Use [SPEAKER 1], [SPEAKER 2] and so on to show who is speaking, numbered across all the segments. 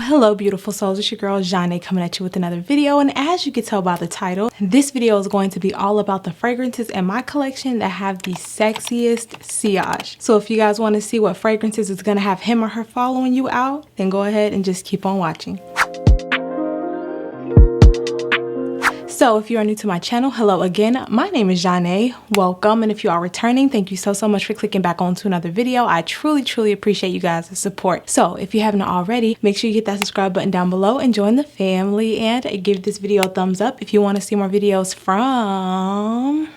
[SPEAKER 1] Hello beautiful souls, it's your girl Jardin coming at you with another video, and as you can tell by the title, this video is going to be all about the fragrances in my collection that have the sexiest sillage. So if you guys want to see what fragrances is going to have him or her following you out, then go ahead and just keep on watching. So if you are new to my channel, hello again. My name is Jardin. Welcome. And if you are returning, thank you so much for clicking back onto another video. I truly appreciate you guys' support. So if you haven't already, make sure you hit that subscribe button down below and join the family, and give this video a thumbs up if you want to see more videos from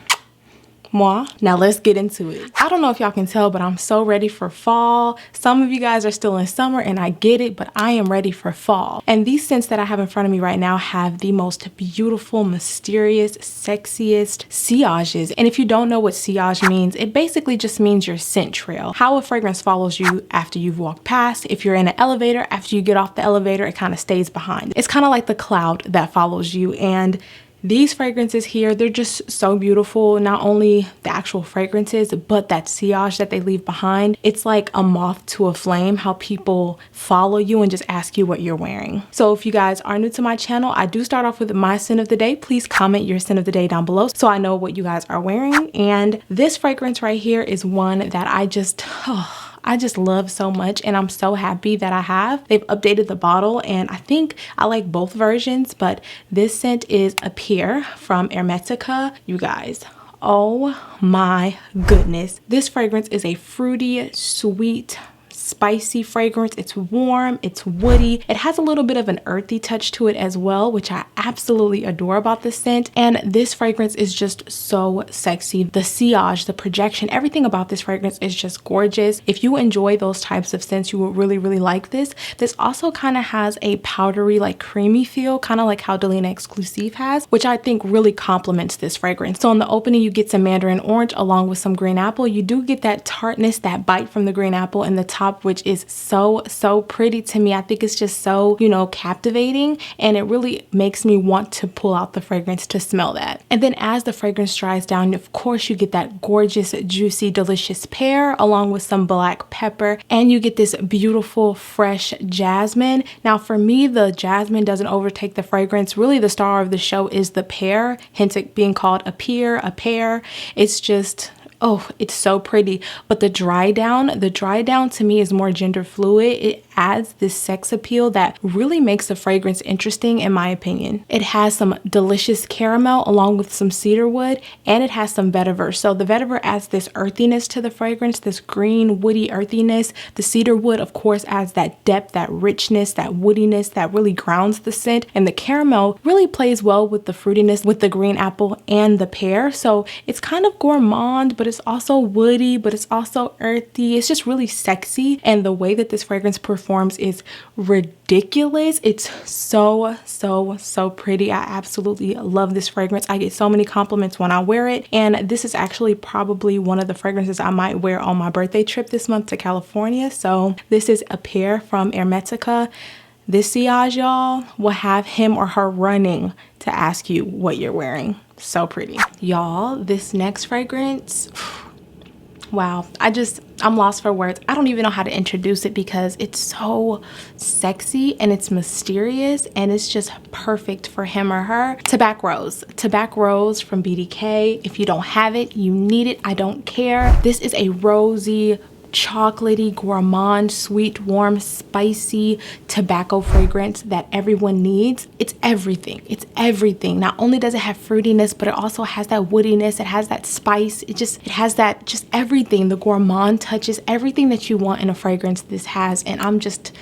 [SPEAKER 1] moi. Now let's get into it. I don't know if y'all can tell, but I'm so ready for fall. Some of you guys are still in summer and I get it, but I am ready for fall. And these scents that I have in front of me right now have the most beautiful, mysterious, sexiest sillages. And if you don't know what sillage means, it basically just means your scent trail. How a fragrance follows you after you've walked past. If you're in an elevator, after you get off the elevator, it kind of stays behind. It's kind of like the cloud that follows you. And these fragrances here, they're just so beautiful. Not only the actual fragrances, but that sillage that they leave behind. It's like a moth to a flame, how people follow you and just ask you what you're wearing. So if you guys are new to my channel, I do start off with my scent of the day. Please comment your scent of the day down below so I know what you guys are wearing. And this fragrance right here is one that I just love so much, and I'm so happy that I have. They've updated the bottle and I think I like both versions, but this scent is Appear from Hermetica. You guys, oh my goodness. This fragrance is a fruity, sweet, spicy fragrance. It's warm, it's woody. It has a little bit of an earthy touch to it as well, which I absolutely adore about this scent. And this fragrance is just so sexy. The sillage, the projection, everything about this fragrance is just gorgeous. If you enjoy those types of scents, you will really like this. This also kind of has a powdery, like creamy feel, kind of like how Delina Exclusif has, which I think really complements this fragrance. So in the opening, you get some mandarin orange along with some green apple. You do get that tartness, that bite from the green apple in the top, which is so pretty to me. I think it's just so, you know, captivating, and it really makes me want to pull out the fragrance to smell that. And then as the fragrance dries down, of course you get that gorgeous, juicy, delicious pear along with some black pepper, and you get this beautiful fresh jasmine. Now for me, the jasmine doesn't overtake the fragrance. Really the star of the show is the pear, hence it being called Appear, a pear. It's just, oh, it's so pretty. But the dry down to me is more gender fluid. It adds this sex appeal that really makes the fragrance interesting, in my opinion. It has some delicious caramel along with some cedar wood, and it has some vetiver. So the vetiver adds this earthiness to the fragrance, this green woody earthiness. The cedar wood, of course, adds that depth, that richness, that woodiness that really grounds the scent. And the caramel really plays well with the fruitiness with the green apple and the pear. So it's kind of gourmand, but it's also woody, but it's also earthy. It's just really sexy. And the way that this fragrance performs is ridiculous. It's so pretty. I absolutely love this fragrance. I get so many compliments when I wear it, and this is actually probably one of the fragrances I might wear on my birthday trip this month to California. So this is Appear from Hermetica. This sillage, y'all, will have him or her running to ask you what you're wearing. So pretty. Y'all, this next fragrance, wow, I'm lost for words. I don't even know how to introduce it because it's so sexy and it's mysterious and it's just perfect for him or her. Tabac Rose. Tabac Rose from BDK. If you don't have it, you need it. I don't care. This is a rosy, chocolatey, gourmand, sweet, warm, spicy tobacco fragrance that everyone needs. It's everything. It's everything. Not only does it have fruitiness, but it also has that woodiness. It has that spice. It has that just everything. The gourmand touches, everything that you want in a fragrance this has. And I'm just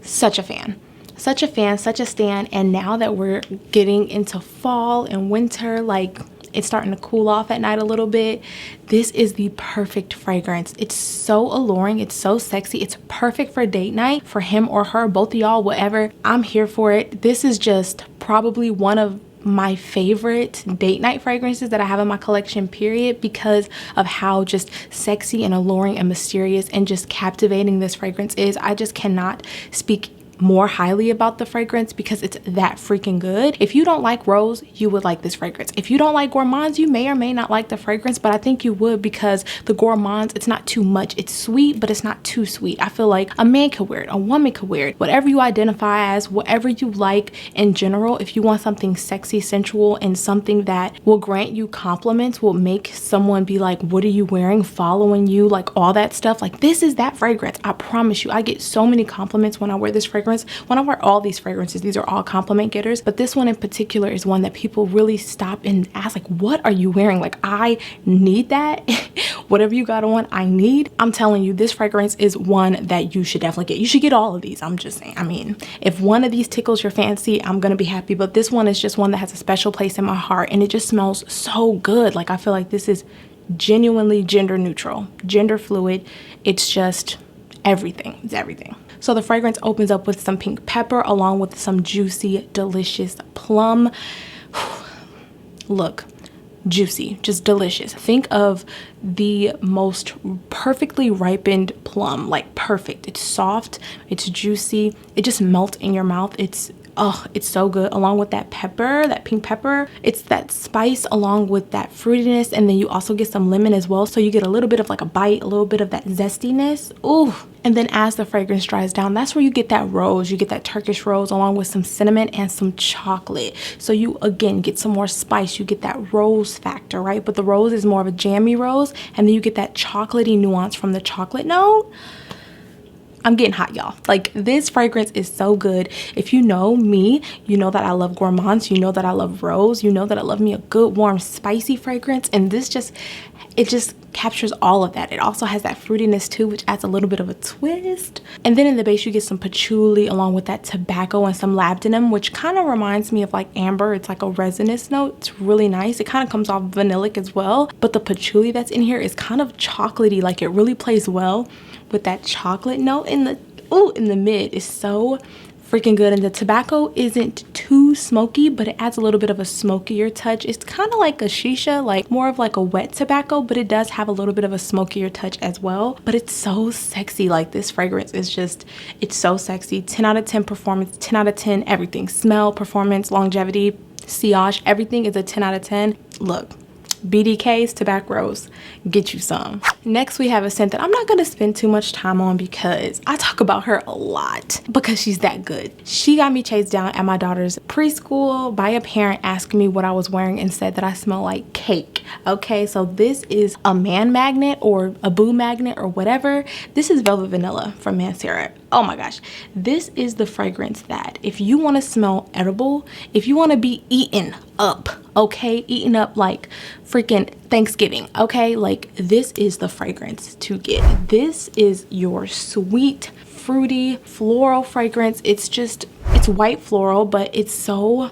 [SPEAKER 1] such a fan. Such a fan, such a stan. And now that we're getting into fall and winter, like it's starting to cool off at night a little bit, this is the perfect fragrance. It's so alluring. It's so sexy. It's perfect for date night, for him or her, both of y'all, whatever. I'm here for it. This is just probably one of my favorite date night fragrances that I have in my collection, period, because of how just sexy and alluring and mysterious and just captivating this fragrance is. I just cannot speak more highly about the fragrance because it's that freaking good. If you don't like rose, you would like this fragrance. If you don't like gourmands, you may or may not like the fragrance, but I think you would because the gourmands, it's not too much. It's sweet, but it's not too sweet. I feel like a man could wear it, a woman could wear it, whatever you identify as, whatever you like in general. If you want something sexy, sensual, and something that will grant you compliments, will make someone be like, what are you wearing, following you, like all that stuff, like this is that fragrance. I promise you, I get so many compliments when I wear this fragrance. When I wear all these fragrances, these are all compliment getters, but this one in particular is one that people really stop and ask, like, what are you wearing? Like, I need that. Whatever you got on, I need. I'm telling you, this fragrance is one that you should definitely get. You should get all of these. I'm just saying. I mean, if one of these tickles your fancy, I'm gonna be happy, but this one is just one that has a special place in my heart, and it just smells so good. Like, I feel like this is genuinely gender neutral, gender fluid. It's just everything. It's everything. So the fragrance opens up with some pink pepper along with some juicy, delicious plum. Look, juicy, just delicious. Think of the most perfectly ripened plum, like perfect. It's soft, it's juicy, it just melts in your mouth. It's so good. Along with that pepper, that pink pepper, it's that spice along with that fruitiness, and then you also get some lemon as well, so you get a little bit of like a bite, a little bit of that zestiness. Ooh. And then as the fragrance dries down, that's where you get that rose. You get that Turkish rose along with some cinnamon and some chocolate. So you again get some more spice. You get that rose factor, right? But the rose is more of a jammy rose, and then you get that chocolatey nuance from the chocolate note. I'm getting hot, y'all. Like, this fragrance is so good. If you know me, you know that I love gourmands, you know that I love rose, you know that I love me a good warm spicy fragrance, and this just, it just captures all of that. It also has that fruitiness too, which adds a little bit of a twist. And then in the base you get some patchouli along with that tobacco and some labdanum, which kind of reminds me of like amber. It's like a resinous note. It's really nice. It kind of comes off vanillic as well, but the patchouli that's in here is kind of chocolatey. Like, it really plays well with that chocolate note in the mid. Is so freaking good. And the tobacco isn't too smoky, but it adds a little bit of a smokier touch. It's kind of like a shisha, like more of like a wet tobacco, but it does have a little bit of a smokier touch as well. But it's so sexy. Like, this fragrance is just, it's so sexy. 10 out of 10 performance, 10 out of 10 everything. Smell, performance, longevity, sillage, everything is a 10 out of 10. Look, BDK's Tobacco Rose, get you some. Next we have a scent that I'm not going to spend too much time on because I talk about her a lot because she's that good. She got me chased down at my daughter's preschool by a parent asking me what I was wearing and said that I smell like cake. Okay, so this is a man magnet or a boo magnet or whatever. This is Velvet Vanilla from Mancera. Oh my gosh, this is the fragrance that if you want to smell edible, if you want to be eaten up, okay, eaten up like freaking Thanksgiving, okay, like this is the fragrance to get. This is your sweet, fruity, floral fragrance. It's just, it's white floral, but it's so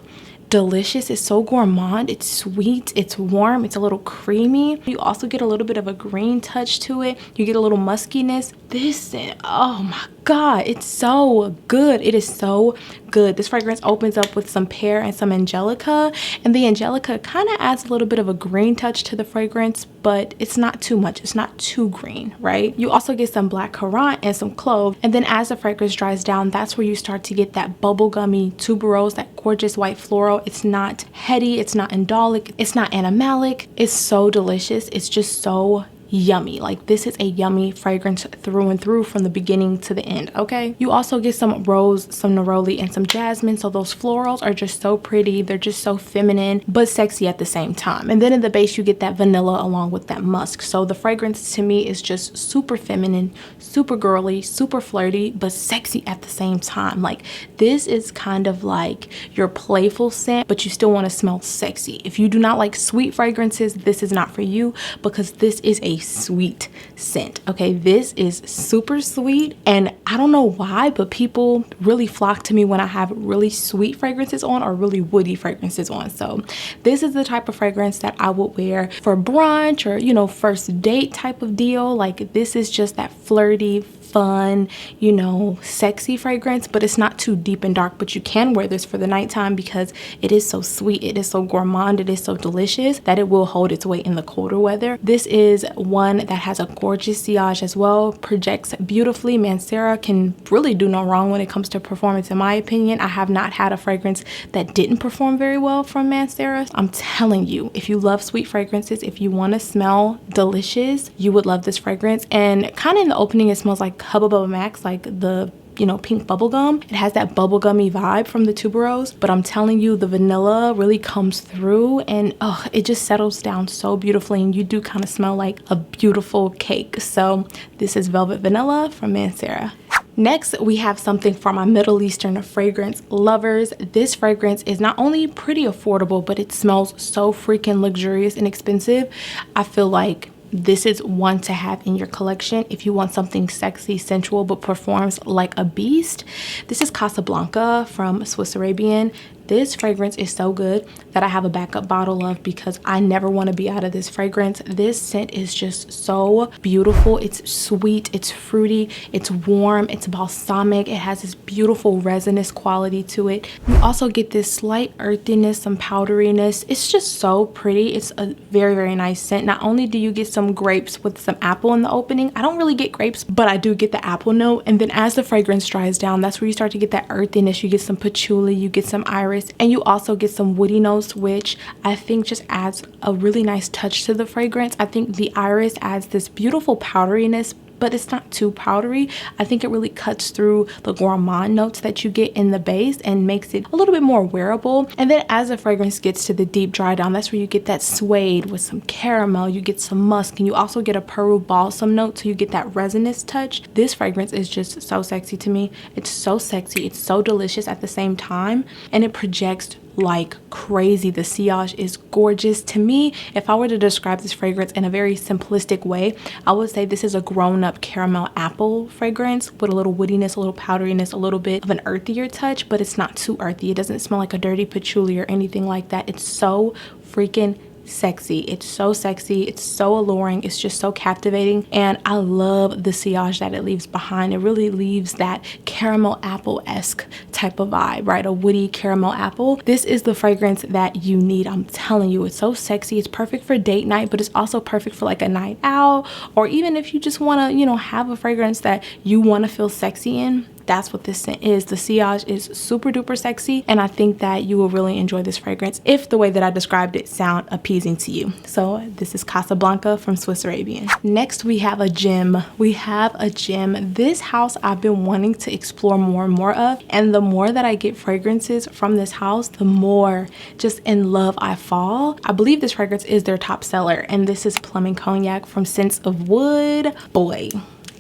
[SPEAKER 1] delicious. It's so gourmand. It's sweet, it's warm, it's a little creamy. You also get a little bit of a green touch to it. You get a little muskiness. This, oh my god, it's so good. It is so good. This fragrance opens up with some pear and some angelica, and the angelica kind of adds a little bit of a green touch to the fragrance, but it's not too much. It's not too green, right? You also get some black currant and some clove, and then as the fragrance dries down, that's where you start to get that bubblegummy tuberose, that gorgeous white floral. It's not heady, it's not indolic, it's not animalic. It's so delicious. It's just so yummy. Like, this is a yummy fragrance through and through from the beginning to the end, okay? You also get some rose, some neroli, and some jasmine. So those florals are just so pretty. They're just so feminine but sexy at the same time. And then in the base you get that vanilla along with that musk. So the fragrance to me is just super feminine, super girly, super flirty, but sexy at the same time. Like, this is kind of like your playful scent, but you still want to smell sexy. If you do not like sweet fragrances, this is not for you, because this is a sweet scent, okay? This is super sweet, and I don't know why, but people really flock to me when I have really sweet fragrances on or really woody fragrances on. So this is the type of fragrance that I would wear for brunch or, you know, first date type of deal. Like, this is just that flirty, fun, you know, sexy fragrance, but it's not too deep and dark. But you can wear this for the nighttime because it is so sweet, it is so gourmand, it is so delicious that it will hold its weight in the colder weather. This is one that has a gorgeous sillage as well, projects beautifully. Mancera can really do no wrong when it comes to performance, in my opinion. I have not had a fragrance that didn't perform very well from Mancera. I'm telling you, if you love sweet fragrances, if you want to smell delicious, you would love this fragrance. And kind of in the opening, it smells like Hubba Bubba Max, like the, you know, pink bubblegum. It has that bubblegummy vibe from the tuberose, but I'm telling you, the vanilla really comes through, and oh, it just settles down so beautifully, and you do kind of smell like a beautiful cake. So this is Velvet Vanilla from Mancera. Next, we have something for my Middle Eastern fragrance lovers. This fragrance is not only pretty affordable, but it smells so freaking luxurious and expensive. I feel like this is one to have in your collection if you want something sexy, sensual, but performs like a beast. This is Casablanca from Swiss Arabian. This fragrance is so good that I have a backup bottle of because I never want to be out of this fragrance. This scent is just so beautiful. It's sweet, it's fruity, it's warm, it's balsamic. It has this beautiful resinous quality to it. You also get this slight earthiness, some powderiness. It's just so pretty. It's a very, very nice scent. Not only do you get some grapes with some apple in the opening, I don't really get grapes, but I do get the apple note. And then as the fragrance dries down, that's where you start to get that earthiness. You get some patchouli, you get some iris, and you also get some woody notes, which I think just adds a really nice touch to the fragrance. I think the iris adds this beautiful powderiness, but it's not too powdery. I think it really cuts through the gourmand notes that you get in the base and makes it a little bit more wearable. And then as the fragrance gets to the deep dry down, that's where you get that suede with some caramel, you get some musk, and you also get a Peru balsam note, so you get that resinous touch. This fragrance is just so sexy to me. It's so sexy, it's so delicious at the same time, and it projects like crazy. The sillage is gorgeous. To me, if I were to describe this fragrance in a very simplistic way, I would say this is a grown-up caramel apple fragrance with a little woodiness, a little powderiness, a little bit of an earthier touch, but it's not too earthy. It doesn't smell like a dirty patchouli or anything like that. It's so freaking sexy. It's so sexy, it's so alluring, it's just so captivating, and I love the sillage that it leaves behind. It really leaves that caramel apple-esque type of vibe, right? A woody caramel apple. This is the fragrance that you need. I'm telling you, it's so sexy. It's perfect for date night, but it's also perfect for like a night out, or even if you just want to, you know, have a fragrance that you want to feel sexy in. That's what this scent is. The sillage is super duper sexy, and I think that you will really enjoy this fragrance if the way that I described it sound appeasing to you. So this is Casablanca from Swiss Arabian. Next, we have a gem. This house I've been wanting to explore more and more of, and the more that I get fragrances from this house, the more just in love I fall. I believe this fragrance is their top seller, and this is Plum and Cognac from Scents of Wood. Boy,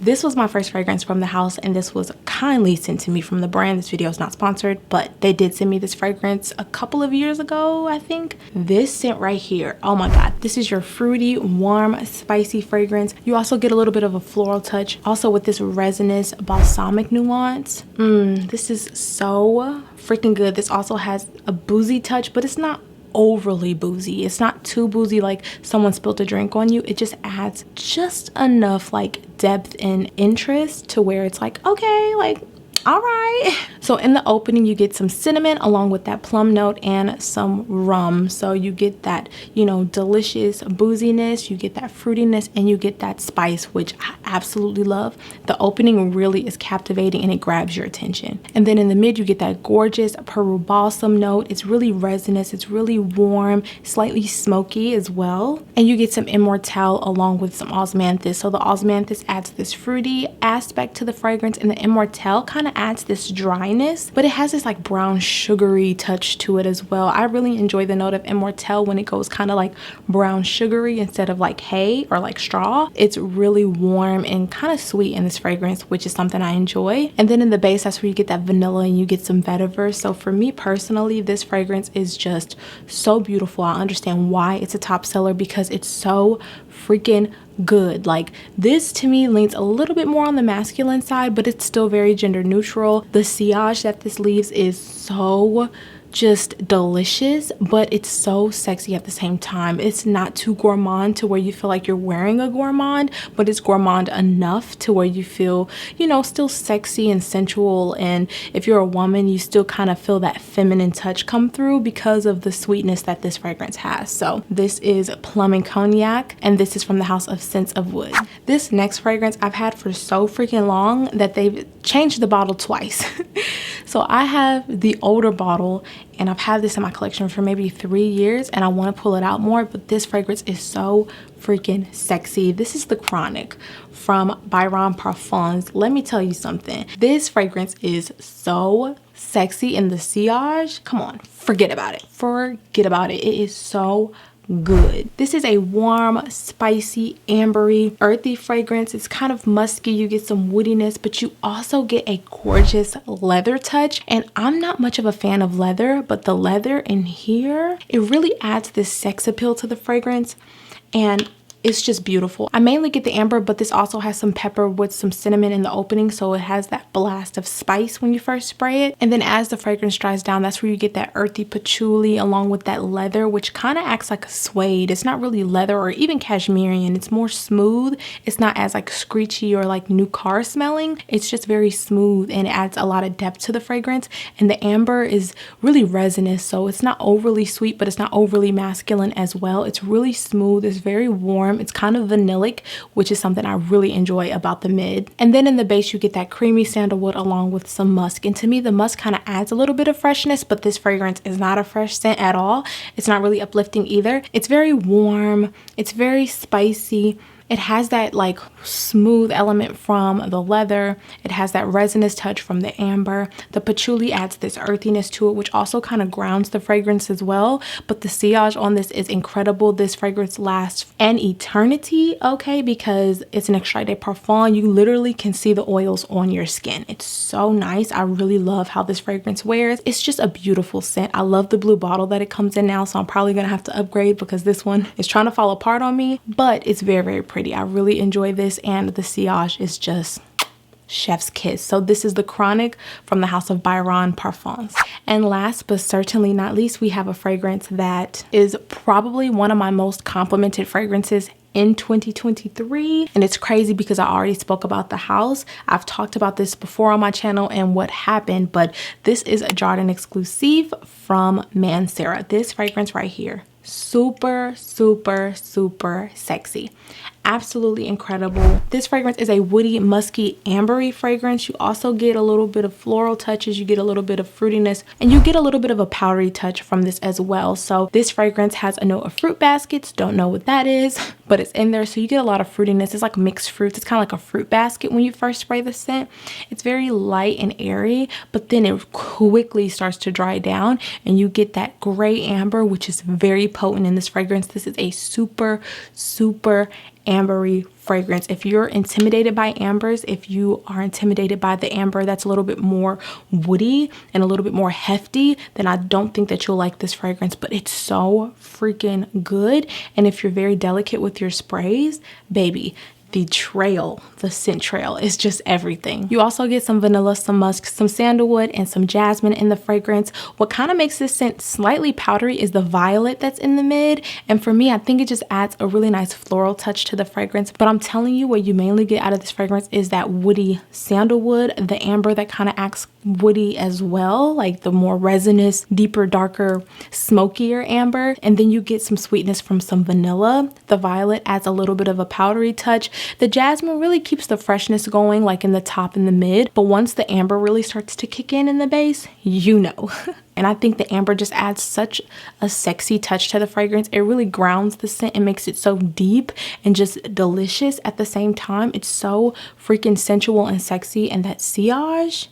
[SPEAKER 1] this was my first fragrance from the house, and this was kindly sent to me from the brand. This video is not sponsored, but they did send me this fragrance a couple of years ago, I think. This scent right here, oh my god, this is your fruity, warm, spicy fragrance. You also get a little bit of a floral touch, also with this resinous, balsamic nuance. This is so freaking good. This also has a boozy touch, but it's not overly boozy. It's not too boozy like someone spilled a drink on you. It just adds just enough like depth and interest to where it's like, okay, like all right. So in the opening, you get some cinnamon along with that plum note and some rum. So you get that, you know, delicious booziness, you get that fruitiness, and you get that spice, which I absolutely love. The opening really is captivating and it grabs your attention. And then in the mid, you get that gorgeous Peru balsam note. It's really resinous, it's really warm, slightly smoky as well. And you get some Immortelle along with some osmanthus. So the osmanthus adds this fruity aspect to the fragrance, and the Immortelle kind of adds this dryness, but it has this like brown sugary touch to it as well. I really enjoy the note of Immortelle when it goes kind of like brown sugary instead of like hay or like straw. It's really warm and kind of sweet in this fragrance, which is something I enjoy. And then in the base, that's where you get that vanilla and you get some vetiver. So for me personally, this fragrance is just so beautiful. I understand why it's a top seller because it's so freaking good. Like, this to me leans a little bit more on the masculine side, but it's still very gender neutral. The sillage that this leaves is so just delicious, but it's so sexy at the same time. It's not too gourmand to where you feel like you're wearing a gourmand, but it's gourmand enough to where you feel, you know, still sexy and sensual. And if you're a woman, you still kind of feel that feminine touch come through because of the sweetness that this fragrance has. So this is Plum and Cognac, and this is from the house of Scents of Wood. This next fragrance I've had for so freaking long that they've changed the bottle twice. So I have the older bottle, and I've had this in my collection for maybe 3 years, and I want to pull it out more, but this fragrance is so freaking sexy. This is the Chronic from Byron Parfums. Let me tell you something. This fragrance is so sexy, in the sillage. Come on, forget about it. Forget about it. It is so good. This is a warm, spicy, ambery, earthy fragrance. It's kind of musky. You get some woodiness, but you also get a gorgeous leather touch. And I'm not much of a fan of leather, but the leather in here, it really adds this sex appeal to the fragrance. And it's just beautiful. I mainly get the amber, but this also has some pepper with some cinnamon in the opening, so it has that blast of spice when you first spray it. And then as the fragrance dries down, that's where you get that earthy patchouli along with that leather, which kind of acts like a suede. It's not really leather or even cashmerian. It's more smooth. It's not as like screechy or like new car smelling. It's just very smooth, and it adds a lot of depth to the fragrance. And the amber is really resinous, so it's not overly sweet, but it's not overly masculine as well. It's really smooth. It's very warm. It's kind of vanillic, which is something I really enjoy about the mid. And then in the base, you get that creamy sandalwood along with some musk. And to me, the musk kind of adds a little bit of freshness, but this fragrance is not a fresh scent at all. It's not really uplifting either. It's very warm. It's very spicy. It has that like smooth element from the leather. It has that resinous touch from the amber. The patchouli adds this earthiness to it, which also kind of grounds the fragrance as well. But the sillage on this is incredible. This fragrance lasts an eternity, okay, because it's an extrait de parfum. You literally can see the oils on your skin. It's so nice. I really love how this fragrance wears. It's just a beautiful scent. I love the blue bottle that it comes in now, so I'm probably gonna have to upgrade because this one is trying to fall apart on me, but it's very, very pretty. I really enjoy this, and the sillage is just chef's kiss. So this is the Chronic from the house of Byron Parfums. And last but certainly not least, we have a fragrance that is probably one of my most complimented fragrances in 2023. And it's crazy because I already spoke about the house. I've talked about this before on my channel and what happened, but this is a Jardin Exclusif from Mancera. This fragrance right here, super, super, super sexy. Absolutely incredible. This fragrance is a woody, musky, ambery fragrance. You also get a little bit of floral touches, you get a little bit of fruitiness, and you get a little bit of a powdery touch from this as well. So this fragrance has a note of fruit baskets. Don't know what that is, but it's in there. So you get a lot of fruitiness. It's like mixed fruits. It's kind of like a fruit basket when you first spray the scent. It's very light and airy, but then it quickly starts to dry down and you get that gray amber, which is very potent in this fragrance. This is a super, super ambery fragrance. If you're intimidated by ambers, if you are intimidated by the amber that's a little bit more woody and a little bit more hefty, then I don't think that you'll like this fragrance, but it's so freaking good. And if you're very delicate with your sprays, baby, the trail, the scent trail is just everything. You also get some vanilla, some musk, some sandalwood, and some jasmine in the fragrance. What kind of makes this scent slightly powdery is the violet that's in the mid. And for me, I think it just adds a really nice floral touch to the fragrance. But I'm telling you, what you mainly get out of this fragrance is that woody sandalwood, the amber that kind of acts woody as well, like the more resinous, deeper, darker, smokier amber. And then you get some sweetness from some vanilla. The violet adds a little bit of a powdery touch. The jasmine really keeps the freshness going, like in the top and the mid, but once the amber really starts to kick in the base, you know. And I think the amber just adds such a sexy touch to the fragrance. It really grounds the scent and makes it so deep and just delicious at the same time. It's so freaking sensual and sexy, and that sillage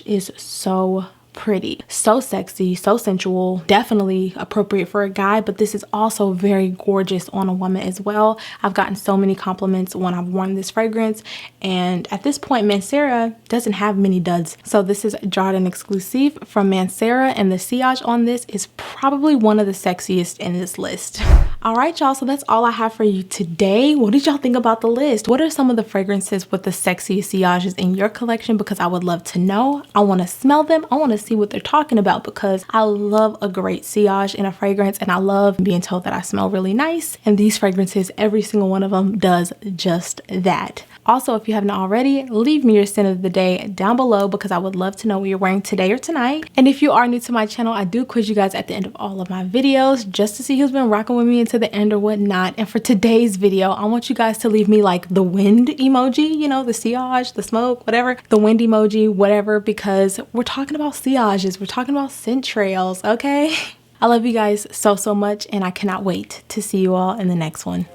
[SPEAKER 1] is so pretty, so sexy, so sensual, definitely appropriate for a guy, but this is also very gorgeous on a woman as well. I've gotten so many compliments when I've worn this fragrance, and at this point Mancera doesn't have many duds. So this is Jardin Exclusif from Mancera, and the sillage on this is probably one of the sexiest in this list. All right, y'all, so that's all I have for you today. What did y'all think about the list? What are some of the fragrances with the sexiest sillages in your collection? Because I would love to know. I want to smell them. I want to see what they're talking about because I love a great sillage in a fragrance and I love being told that I smell really nice. And these fragrances, every single one of them does just that. Also, if you haven't already, leave me your scent of the day down below because I would love to know what you're wearing today or tonight. And if you are new to my channel, I do quiz you guys at the end of all of my videos just to see who's been rocking with me until the end or whatnot. And for today's video, I want you guys to leave me like the wind emoji, you know, the sillage, the smoke, whatever, the wind emoji, whatever, because we're talking about sillages, we're talking about scent trails, okay? I love you guys so much and I cannot wait to see you all in the next one.